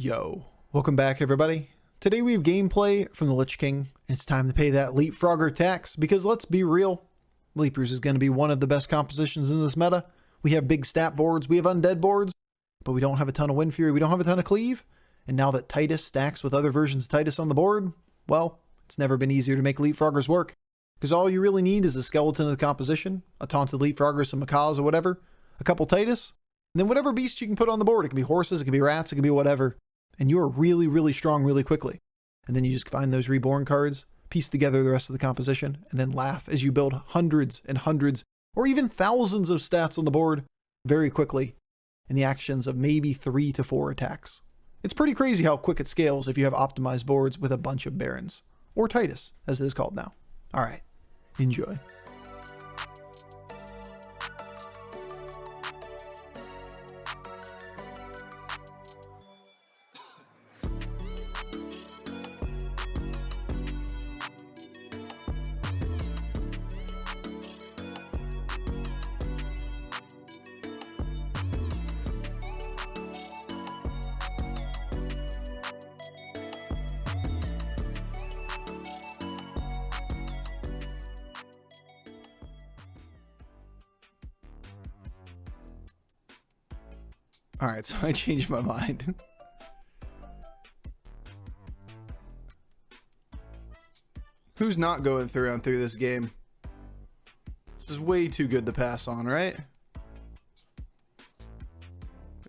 Yo, welcome back everybody. Today we have gameplay from the Lich King. It's time to pay that Leapfrogger tax because let's be real, Leapers is going to be one of the best compositions in this meta. We have big stat boards, we have undead boards, but we don't have a ton of Wind Fury, we don't have a ton of Cleave. And now that Titus stacks with other versions of Titus on the board, well, it's never been easier to make Leapfroggers work. Because all you really need is a skeleton of the composition, a taunted Leapfrogger, some macaws or whatever, a couple Titus, and then whatever beast you can put on the board. It can be horses, it can be rats, it can be whatever. And you are really, really strong really quickly. And then you just find those reborn cards, piece together the rest of the composition, and then laugh as you build hundreds and hundreds, or even thousands of stats on the board very quickly in the actions of maybe 3 to 4 attacks. It's pretty crazy how quick it scales if you have optimized boards with a bunch of Barons, or Titus, as it is called now. All right, enjoy. All right, so I changed my mind. Who's not going through this game? This is way too good to pass on, right?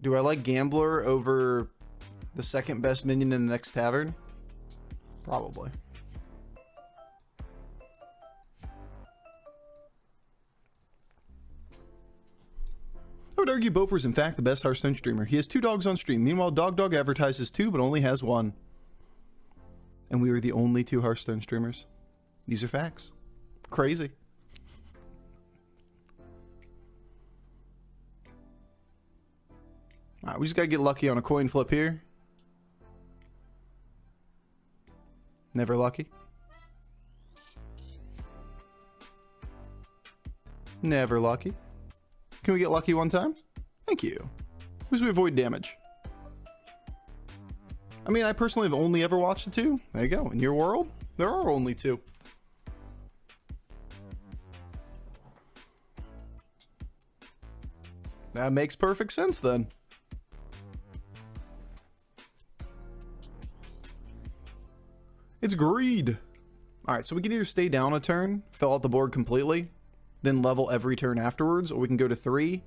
Do I like Gambler over the second best minion in the next tavern? Probably. I would argue Bofur is in fact the best Hearthstone streamer. He has 2 dogs on stream. Meanwhile, Dogdog advertises 2 but only has 1. And we are the only 2 Hearthstone streamers. These are facts. Crazy. Alright, we just gotta get lucky on a coin flip here. Never lucky. Never lucky. Can we get lucky one time? Thank you. Because we avoid damage. I mean, I personally have only ever watched the 2. There you go. In your world, there are only 2. That makes perfect sense then. It's greed. Alright, so we can either stay down a turn, fill out the board completely, then level every turn afterwards, or we can go to 3,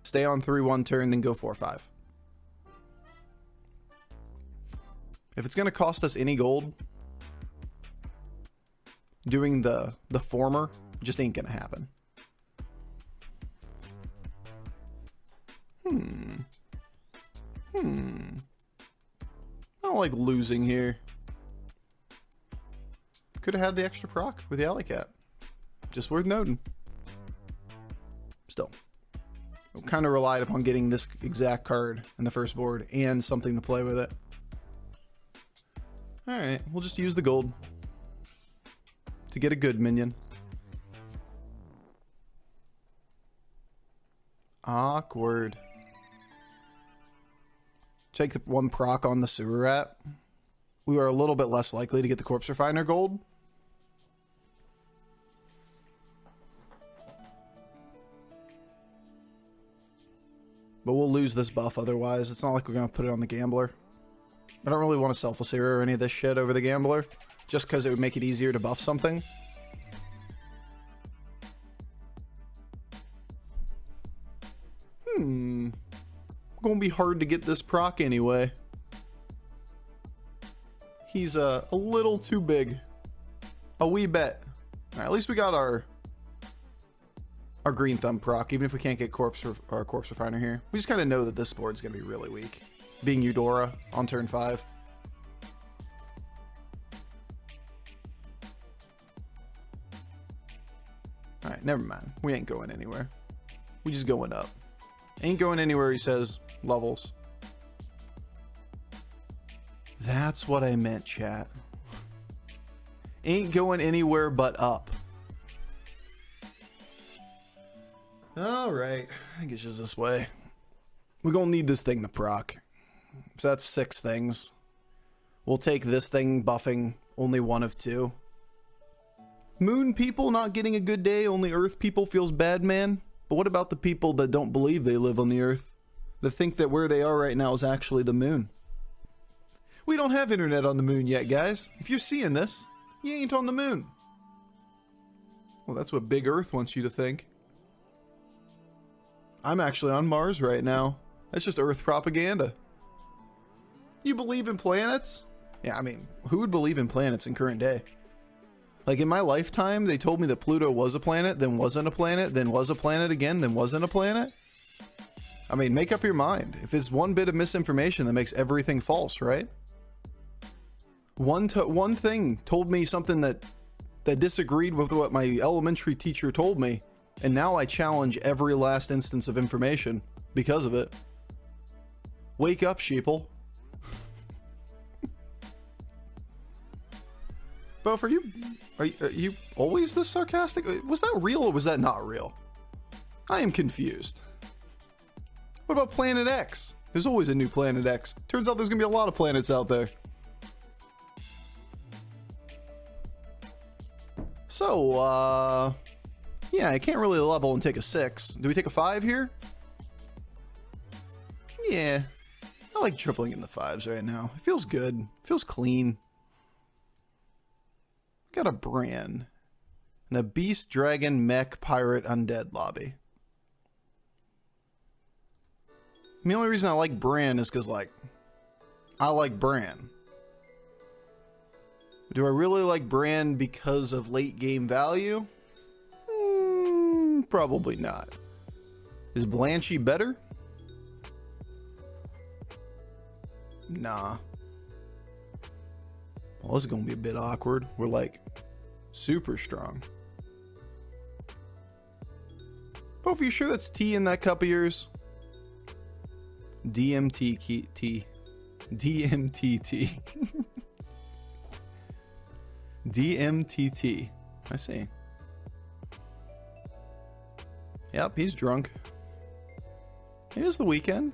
stay on 3 one turn, then go 4-5. If it's going to cost us any gold, doing the former just ain't going to happen. I don't like losing here. Could have had the extra proc with the alley cat. Just worth noting. Still, kind of relied upon getting this exact card in the first board and something to play with it. Alright, we'll just use the gold to get a good minion. Awkward. Take the 1 proc on the sewer rat. We are a little bit less likely to get the corpse refiner gold. But we'll lose this buff otherwise. It's not like we're going to put it on the Gambler. I don't really want to Selfless Hero or any of this shit over the Gambler, just because it would make it easier to buff something. Gonna be hard to get this proc anyway. He's a little too big. A wee bit. Alright, at least we got our green thumb proc, even if we can't get corpse refiner here. We just kind of know that this board's gonna be really weak, being Eudora on turn 5. Alright, never mind. We ain't going anywhere. We just going up. Ain't going anywhere, he says. Levels. That's what I meant, chat. Ain't going anywhere but up. Alright, I think it's just this way. We're gonna need this thing to proc. So that's 6 things. We'll take this thing buffing only 1 of 2. Moon people not getting a good day, only Earth people feels bad, man. But what about the people that don't believe they live on the Earth? That think that where they are right now is actually the moon? We don't have internet on the moon yet, guys. If you're seeing this, you ain't on the moon. Well, that's what Big Earth wants you to think. I'm actually on Mars right now. That's just Earth propaganda. You believe in planets? Yeah, I mean, who would believe in planets in current day? Like, in my lifetime, they told me that Pluto was a planet, then wasn't a planet, then was a planet again, then wasn't a planet. I mean, make up your mind. If it's one bit of misinformation that makes everything false, right? One thing told me something that disagreed with what my elementary teacher told me, and now I challenge every last instance of information because of it. Wake up, sheeple. Bof, are you always this sarcastic? Was that real or was that not real? I am confused. What about Planet X? There's always a new Planet X. Turns out there's gonna be a lot of planets out there. So, yeah, I can't really level and take a 6. Do we take a 5 here? Yeah, I like tripling in the 5s right now. It feels good. It feels clean. Got a Bran. And a Beast, Dragon, Mech, Pirate, Undead lobby. The only reason I like Bran is because, like, I like Bran. Do I really like Bran because of late game value? Probably not. Is Blanchy better? Nah. Well, this is going to be a bit awkward. We're like super strong. Bof, are you sure that's tea in that cup of yours? DMTT. DMTT. DMTT. I see. Yep, he's drunk. It is the weekend.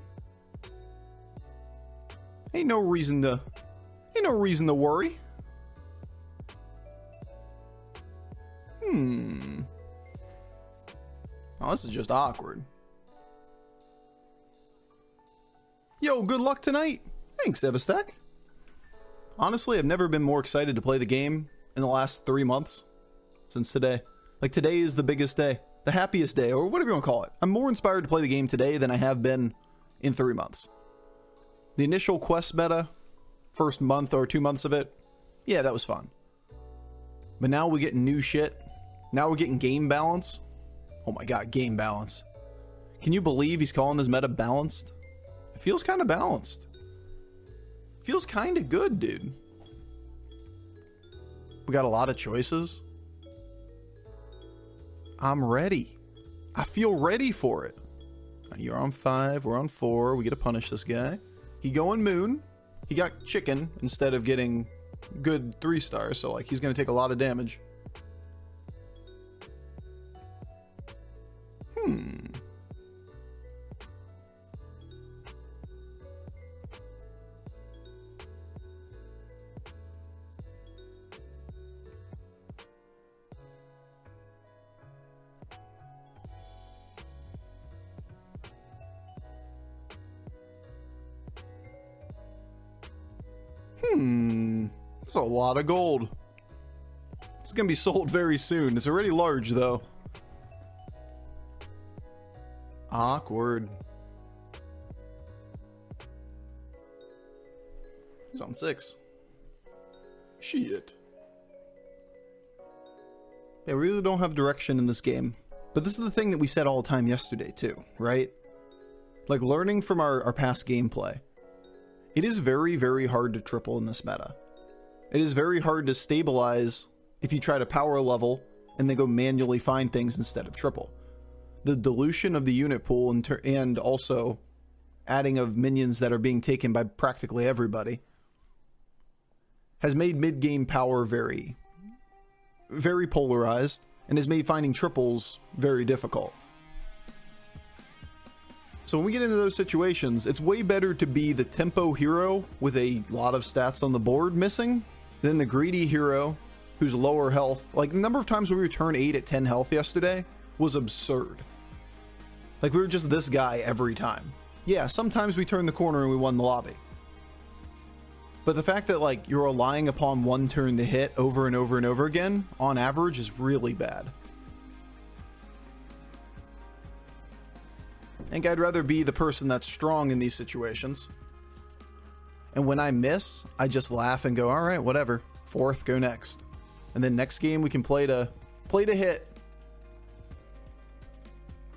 Ain't no reason to worry. Oh, this is just awkward. Yo, good luck tonight. Thanks, Evastek. Honestly, I've never been more excited to play the game in the last 3 months since today. Like, today is the biggest day. The happiest day, or whatever you want to call it. I'm more inspired to play the game today than I have been in 3 months. The initial quest meta, first month or 2 months of it, yeah, that was fun. But now we're getting new shit. Now we're getting game balance. Oh my god, game balance. Can you believe he's calling this meta balanced? It feels kind of balanced. Feels kind of good, dude. We got a lot of choices. I'm ready. I feel ready for it. You're on 5, we're on 4. We get to punish this guy. He going moon. He got chicken instead of getting good 3 stars, so like he's gonna take a lot of damage. That's a lot of gold. It's gonna be sold very soon. It's already large though. Awkward. He's on 6. Shit. Yeah, we really don't have direction in this game. But this is the thing that we said all the time yesterday too, right? Like, learning from our past gameplay. It is very, very hard to triple in this meta. It is very hard to stabilize if you try to power level and then go manually find things instead of triple. The dilution of the unit pool and also adding of minions that are being taken by practically everybody has made mid-game power very, very polarized and has made finding triples very difficult. So when we get into those situations, it's way better to be the tempo hero with a lot of stats on the board missing than the greedy hero who's lower health. Like, the number of times we returned 8 at 10 health yesterday was absurd. Like, we were just this guy every time. Yeah, sometimes we turned the corner and we won the lobby. But the fact that, like, you're relying upon one turn to hit over and over and over again, on average, is really bad. I think I'd rather be the person that's strong in these situations. And when I miss, I just laugh and go, all right, whatever. Fourth, go next. And then next game we can play to hit.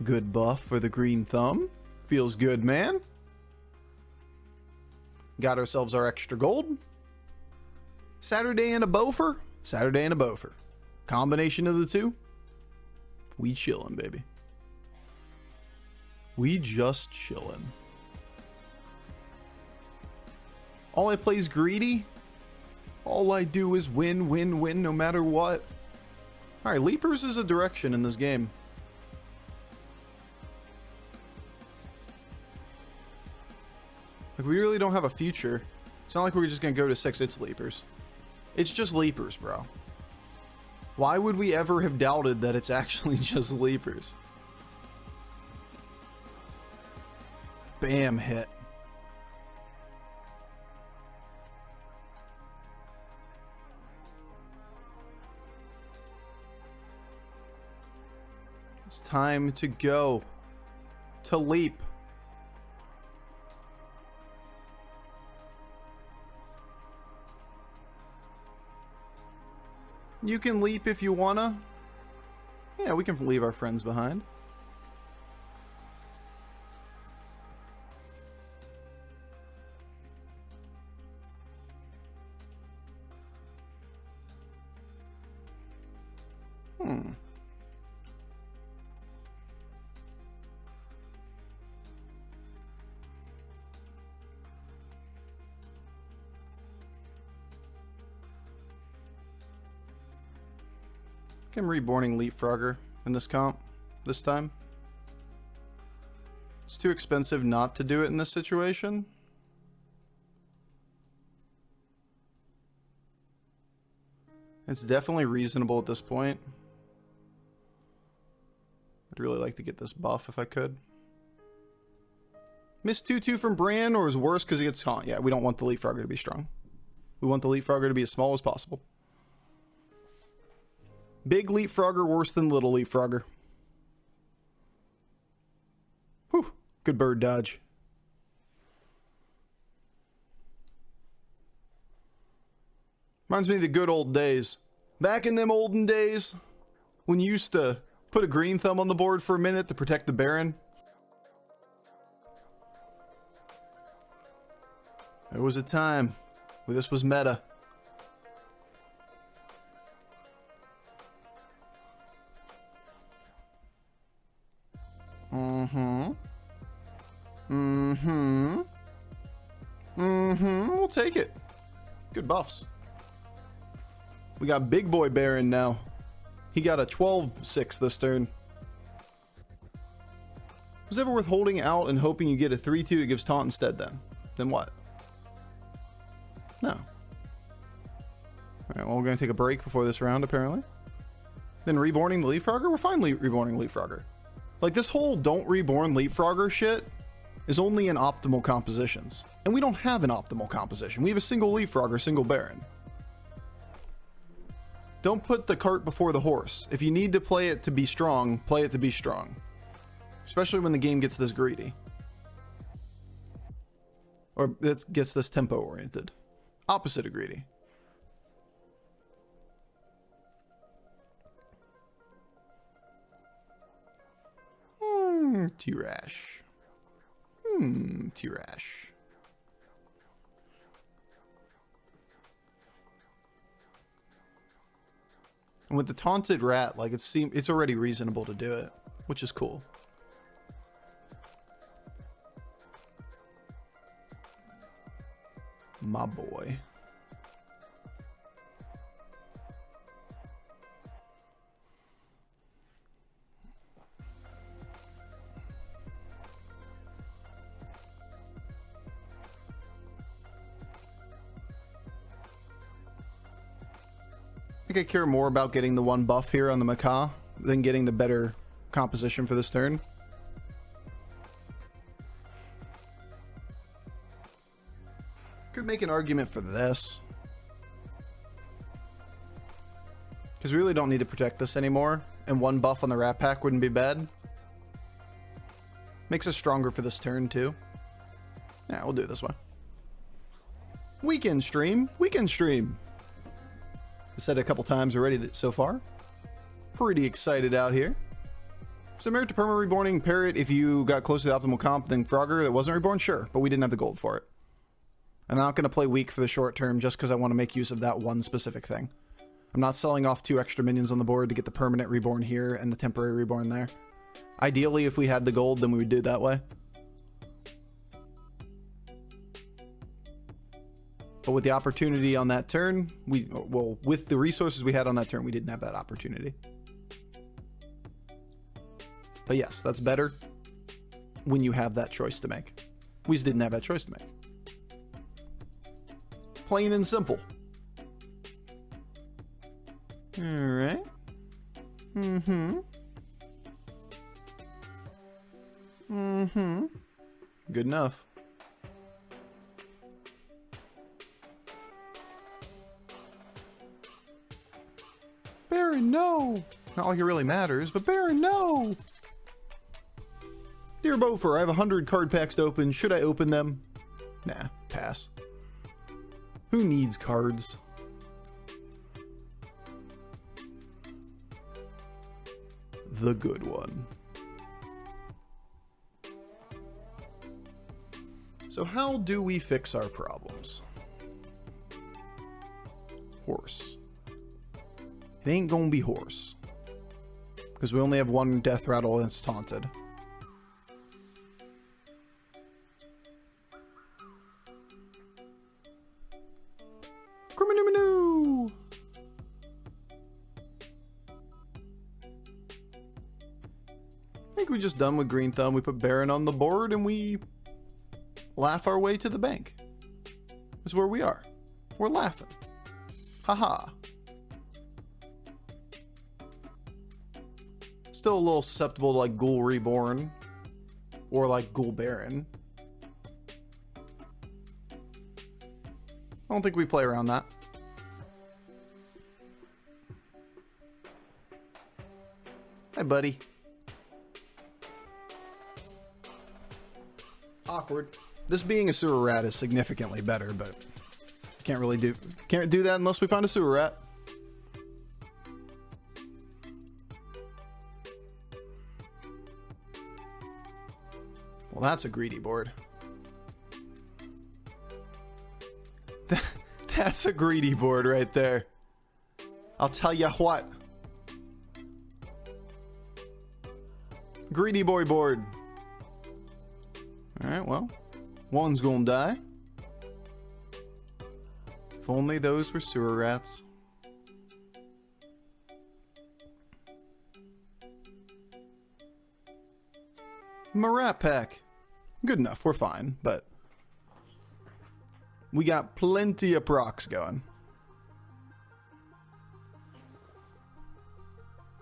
Good buff for the green thumb. Feels good, man. Got ourselves our extra gold. Saturday and a Bofur. Saturday and a Bofur. Combination of the two. We chillin', baby. We just chillin'. All I play is greedy. All I do is win, win, win, no matter what. Alright, Leapers is a direction in this game. Like, we really don't have a future. It's not like we're just gonna go to 6, it's Leapers. It's just Leapers, bro. Why would we ever have doubted that it's actually just Leapers? Bam, hit. It's time to go. To leap. You can leap if you wanna. Yeah, we can leave our friends behind. I'm reborning Leapfrogger in this comp this time. It's too expensive not to do it in this situation. It's definitely reasonable at this point. I'd really like to get this buff if I could. Missed 2-2 from Bran, or is worse because he gets taunt. Yeah, we don't want the Leapfrogger to be strong. We want the Leapfrogger to be as small as possible. Big Leapfrogger worse than little Leapfrogger. Whew. Good bird dodge. Reminds me of the good old days. Back in them olden days, when you used to put a green thumb on the board for a minute to protect the Baron. There was a time where this was meta. We'll take it. Good buffs. We got Big Boy Baron now. He got a 12-6 this turn. Was it ever worth holding out and hoping you get a 3-2 that gives taunt instead then? Then what? No. Alright, well, we're going to take a break before this round, apparently. Then reborning the Leapfrogger? We're finally reborning Leapfrogger. Like, this whole don't reborn Leapfrogger shit is only in optimal compositions. And we don't have an optimal composition. We have a single Leapfrogger, single Baron. Don't put the cart before the horse. If you need to play it to be strong, play it to be strong. Especially when the game gets this greedy. Or it gets this tempo oriented. Opposite of greedy. T-Rash. T-Rash. And with the taunted rat, like, it's already reasonable to do it, which is cool. My boy. think I care more about getting the one buff here on the Macaw than getting the better composition for this turn. Could make an argument for this, because we really don't need to protect this anymore, and one buff on the Rat Pack wouldn't be bad. Makes us stronger for this turn too. Yeah, we'll do it this way. Weekend stream. Weekend stream. I've said it a couple times already so far. Pretty excited out here. So merit to perma reborning Parrot if you got close to the optimal comp than Frogger that wasn't reborn? Sure, but we didn't have the gold for it. I'm not going to play weak for the short term just because I want to make use of that one specific thing. I'm not selling off 2 extra minions on the board to get the permanent reborn here and the temporary reborn there. Ideally, if we had the gold, then we would do it that way. But with the opportunity on that turn, with the resources we had on that turn, we didn't have that opportunity. But yes, that's better when you have that choice to make. We just didn't have that choice to make. Plain and simple. Alright. Good enough. Baron, no! Not like it really matters, but Baron, no! Dear Bofur, I have 100 card packs to open. Should I open them? Nah, pass. Who needs cards? The good one. So how do we fix our problems? Horse. It ain't gonna be horse. Because we only have one death rattle that's taunted. Criminuminu! I think we're just done with Green Thumb. We put Baron on the board and we laugh our way to the bank. That's where we are. We're laughing. Haha. Still a little susceptible to like Ghoul Reborn or like Ghoul Baron. I don't think we play around that. Hi, buddy. Awkward. This being a sewer rat is significantly better, but can't do that unless we find a sewer rat. Well, that's a greedy board. That's a greedy board right there. I'll tell ya what. Greedy boy board. Alright, well. One's gonna die. If only those were sewer rats. Rat pack. Good enough, we're fine, but we got plenty of procs going.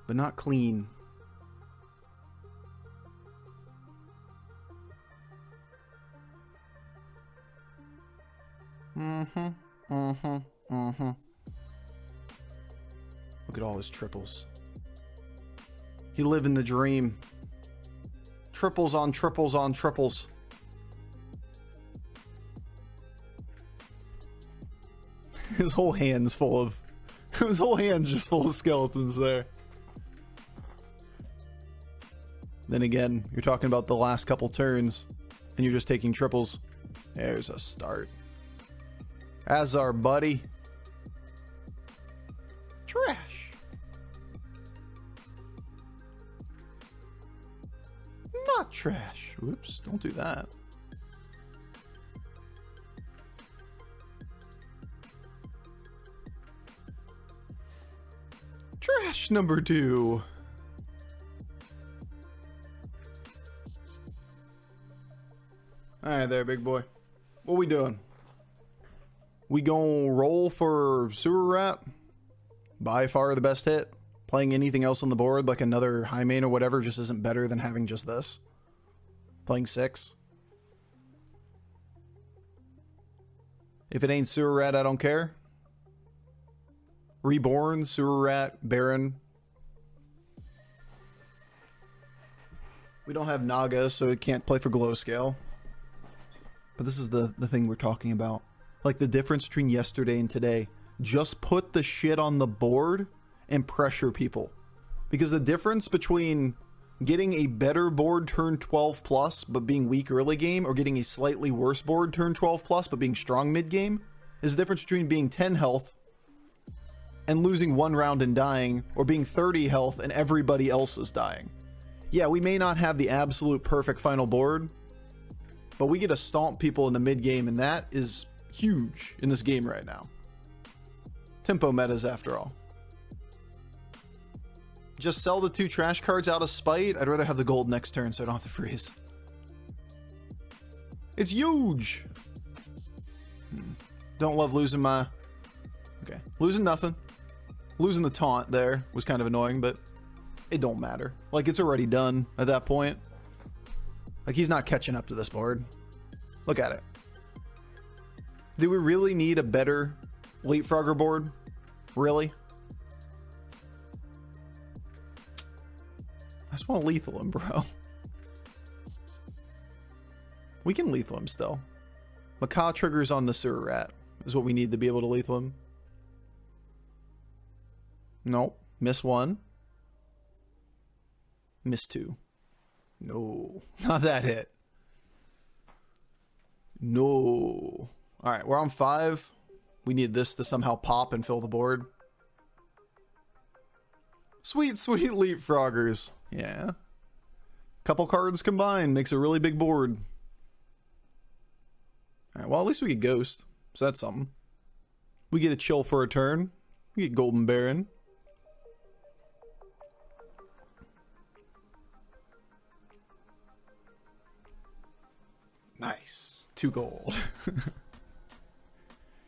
But not clean. Look at all his triples. He lived in the dream. Triples on triples on triples. His whole hand's full of... His whole hand's just full of skeletons there. Then again, you're talking about the last couple turns, and you're just taking triples. There's a start. As our buddy. Trash. Not trash. Whoops, don't do that. Trash number 2. Alright there, big boy. What we doing? We gonna roll for sewer rat? by far the best hit. Playing anything else on the board, like another high main or whatever, just isn't better than having just this. Playing 6. If it ain't Sewer Rat, I don't care. Reborn, Sewer Rat, Baron. We don't have Naga, so it can't play for Glow Scale. But this is the thing we're talking about. Like the difference between yesterday and today. Just put the shit on the board and pressure people. Because the difference between getting a better board turn 12 plus but being weak early game, or getting a slightly worse board turn 12 plus but being strong mid game, is the difference between being 10 health and losing 1 round and dying, or being 30 health and everybody else is dying. Yeah, we may not have the absolute perfect final board, but we get to stomp people in the mid game, and that is huge in this game right now. Tempo metas, after all. Just sell the 2 trash cards out of spite. I'd rather have the gold next turn so I don't have to freeze. It's huge. Don't love losing my... Okay, losing nothing. Losing the taunt there was kind of annoying, but it don't matter. Like, it's already done at that point. Like, he's not catching up to this board. Look at it. Do we really need a better Leapfrogger board? Really? I just want to lethal him, bro. We can lethal him still. Macaw triggers on the Sewer Rat is what we need to be able to lethal him. Nope. Miss 1. Miss 2. No. Not that hit. No. Alright, we're on 5. We need this to somehow pop and fill the board. Sweet, sweet Leapfroggers. Yeah. Couple cards combined makes a really big board. Alright, well, at least we get Ghost. So that's something. We get a chill for a turn. We get Golden Baron. Nice. 2 gold.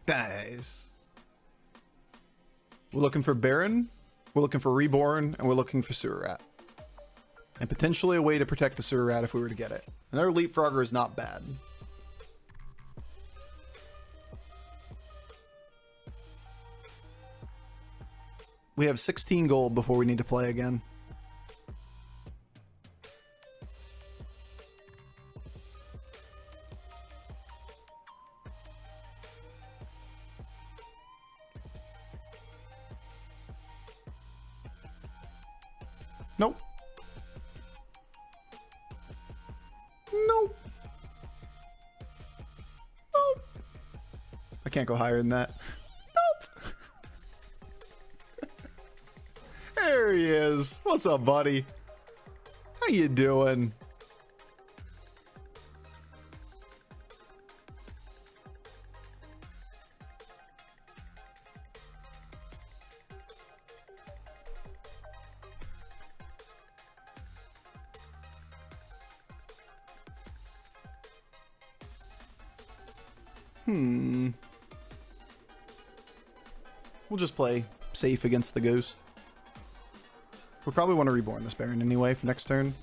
Nice. We're looking for Baron. We're looking for Reborn. And we're looking for Sewer Rat. And potentially a way to protect the Sewer Rat if we were to get it. Another Leapfrogger is not bad. We have 16 gold before we need to play again. Nope. Nope. Nope. I can't go higher than that. Nope. There he is. What's up, buddy? How you doing? We'll just play safe against the Ghost. We'll probably want to Reborn this Baron anyway for next turn.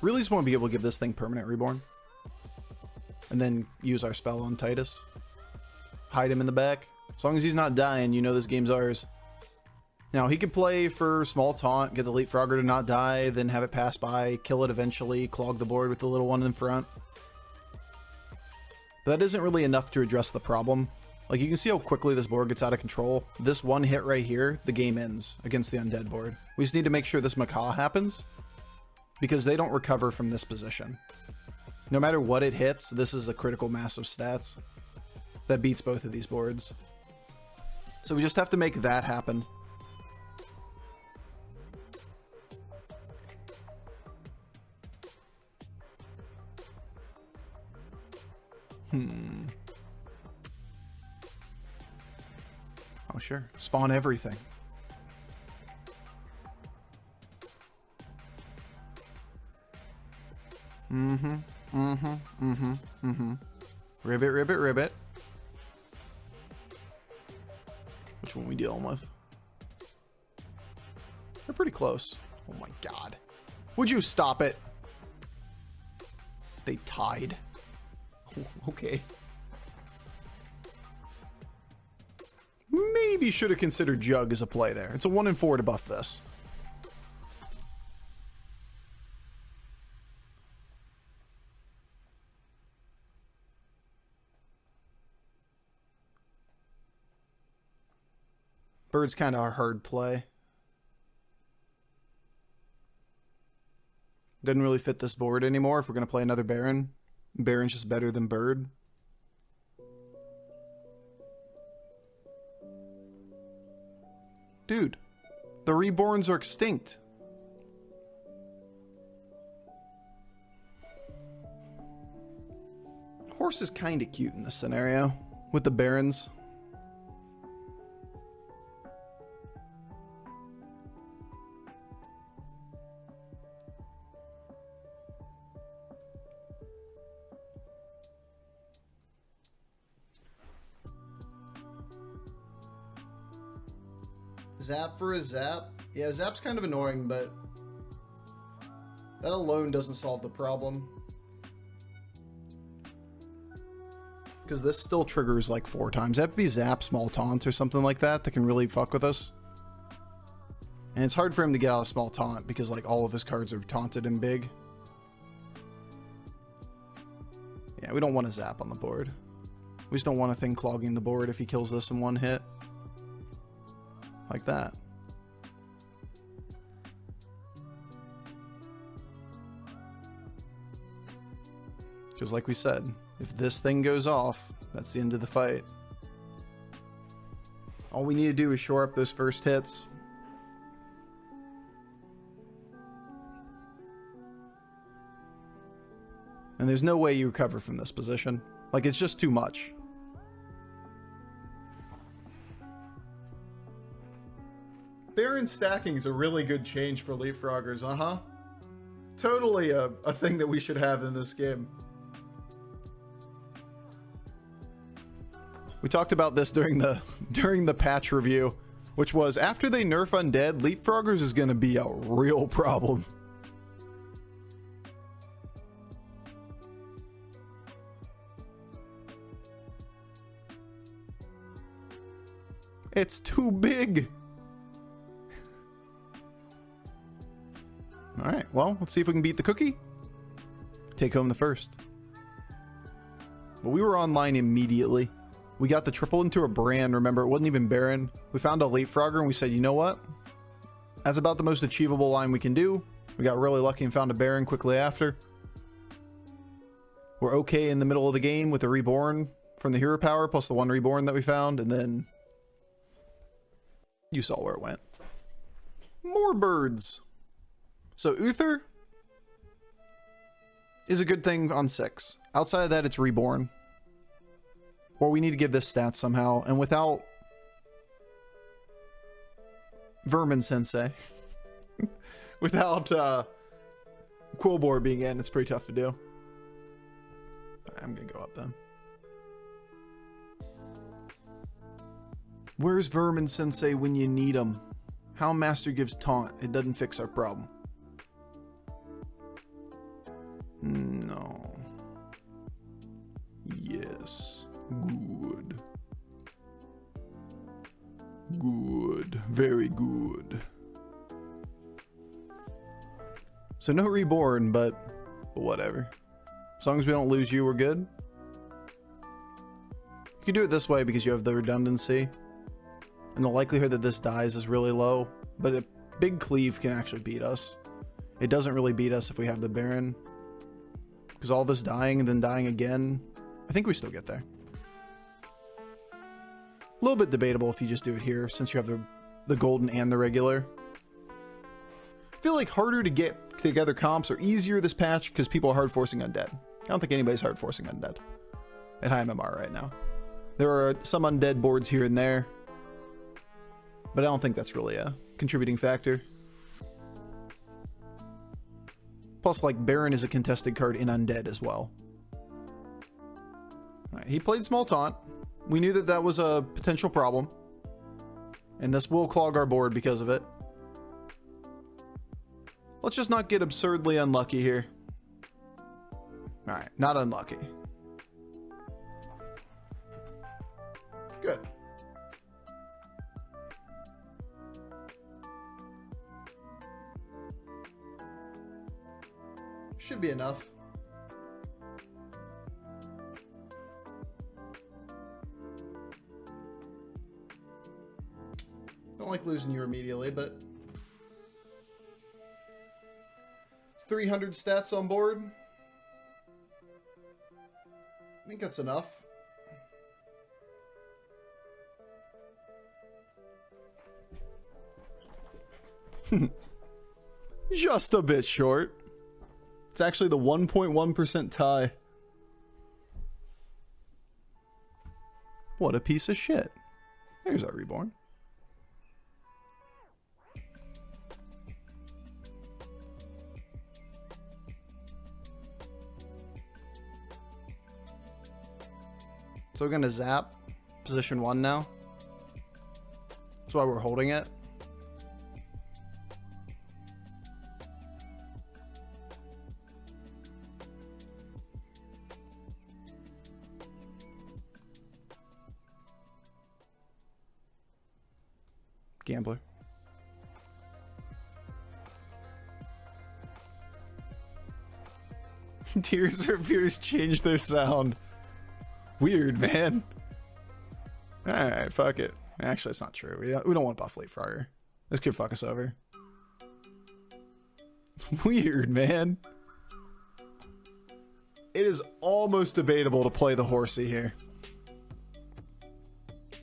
Really just want to be able to give this thing permanent Reborn. And then use our spell on Titus. Hide him in the back. As long as he's not dying, you know this game's ours. Now, he could play for small taunt, get the Leapfrogger to not die, then have it pass by, kill it eventually, clog the board with the little one in front. But that isn't really enough to address the problem. Like, you can see how quickly this board gets out of control. This one hit right here, the game ends against the Undead board. We just need to make sure this Macaw happens, because they don't recover from this position. No matter what it hits, this is a critical mass of stats that beats both of these boards. So we just have to make that happen. Oh, sure. Spawn everything. Ribbit, ribbit, ribbit. Which one we dealing with? pretty close. Oh my god. Would you stop it? They tied. Okay. Maybe should have considered Jug as a play there. It's a 1 and 4 to buff this. Bird's kind of a hard play. Doesn't really fit this board anymore if we're going to play another Baron. Baron's just better than Bird. Dude, the Reborns are extinct. Horse is kind of cute in this scenario with the Barons. Zap for a zap? Yeah, zap's kind of annoying, but that alone doesn't solve the problem. Because this still triggers like 4 times. It have to be zap, small taunt, or something like that that can really fuck with us. And it's hard for him to get out of small taunt because like all of his cards are taunted and big. Yeah, we don't want a zap on the board. We just don't want a thing clogging the board if he kills this in 1 hit. Like that. Because like we said, if this thing goes off, that's the end of the fight. All we need to do is shore up those first hits. And there's no way you recover from this position. Like, it's just too much. Baron stacking is a really good change for leapfroggers, Totally a thing that we should have in this game. We talked about this during the patch review, which was after they nerf Undead, leapfroggers is going to be a real problem. It's too big. All right, well, let's see if we can beat the cookie. Take home the first. But we were online immediately. We got the triple into a brand. Remember, it wasn't even Baron. We found a leapfrogger and we said, you know what? That's about the most achievable line we can do. We got really lucky and found a Baron quickly after. We're okay in the middle of the game with a reborn from the hero power plus the 1 reborn that we found, and then you saw where it went. More birds. So Uther is a good thing on 6. Outside of that, it's reborn. Or we need to give this stats somehow. And without Vermin Sensei, without Quillbore being in, it's pretty tough to do. I'm going to go up then. Where's Vermin Sensei when you need him? Houndmaster gives taunt. It doesn't fix our problem. No. Yes. Good. Good. Very good. So no reborn, but whatever. As long as we don't lose you, we're good. You can do it this way because you have the redundancy. And the likelihood that this dies is really low. But a big cleave can actually beat us. It doesn't really beat us if we have the Baron. Because all this dying and then dying again, I think we still get there. A little bit debatable if you just do it here, since you have the golden and the regular. I feel like harder to get together comps are easier this patch because people are hard forcing Undead. I don't think anybody's hard forcing Undead at high MMR right now. There are some Undead boards here and there, but I don't think that's really a contributing factor. Plus, like, Baron is a contested card in Undead as well. Alright, he played Small Taunt. We knew that that was a potential problem. And this will clog our board because of it. Let's just not get absurdly unlucky here. Alright, not unlucky. Good. Should be enough. Don't like losing you immediately, but it's 300 stats on board. I think that's enough. Just a bit short. It's actually the 1.1% tie. What a piece of shit. There's our reborn. So we're gonna zap position 1 now. That's why we're holding it. Gambler. Tears or Fears changed their sound. Weird, man. Alright, fuck it. Actually, it's not true. We don't want buff Leapfrogger. This could fuck us over. Weird, man. It is almost debatable to play the Horsey here.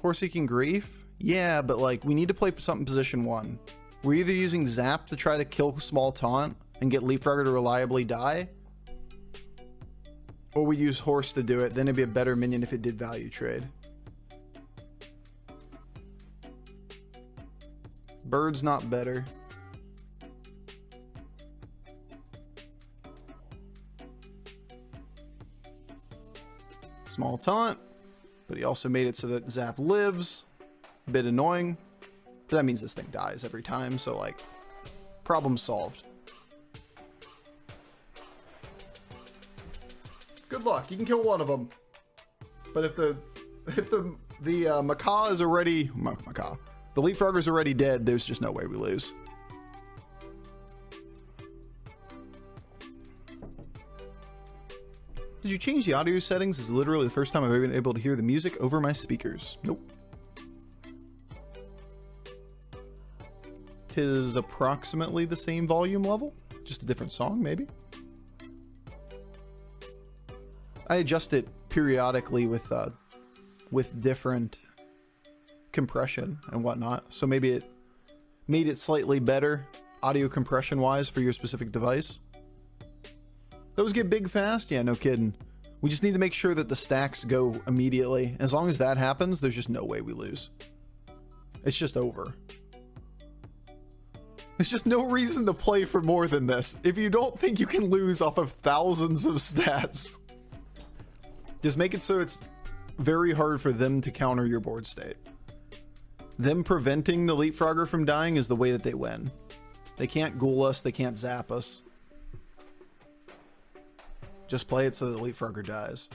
Horseseeking Grief? Yeah, but like, we need to play something position 1. We're either using Zap to try to kill Small Taunt and get Leapfrogger to reliably die, or we use Horse to do it, then it'd be a better minion if it did value trade. Bird's not better. Small Taunt, but he also made it so that Zap lives. A bit annoying, but that means this thing dies every time, so like, problem solved. Good luck, you can kill one of them. But if the Macaw is already the Leapfrogger's already dead, there's just no way we lose. Did you change the audio settings? This is literally the first time I've ever been able to hear the music over my speakers. Nope. Tis approximately the same volume level, just a different song, maybe. I adjust it periodically with different compression and whatnot, so maybe it made it slightly better audio compression wise for your specific device. Those get big fast? Yeah, no kidding. We just need to make sure that the stacks go immediately. As long as that happens, there's just no way we lose. It's just over. There's just no reason to play for more than this. If you don't think you can lose off of thousands of stats, just make it so it's very hard for them to counter your board state. Them preventing the Leapfrogger from dying is the way that they win. They can't ghoul us, they can't zap us. Just play it so the Leapfrogger dies.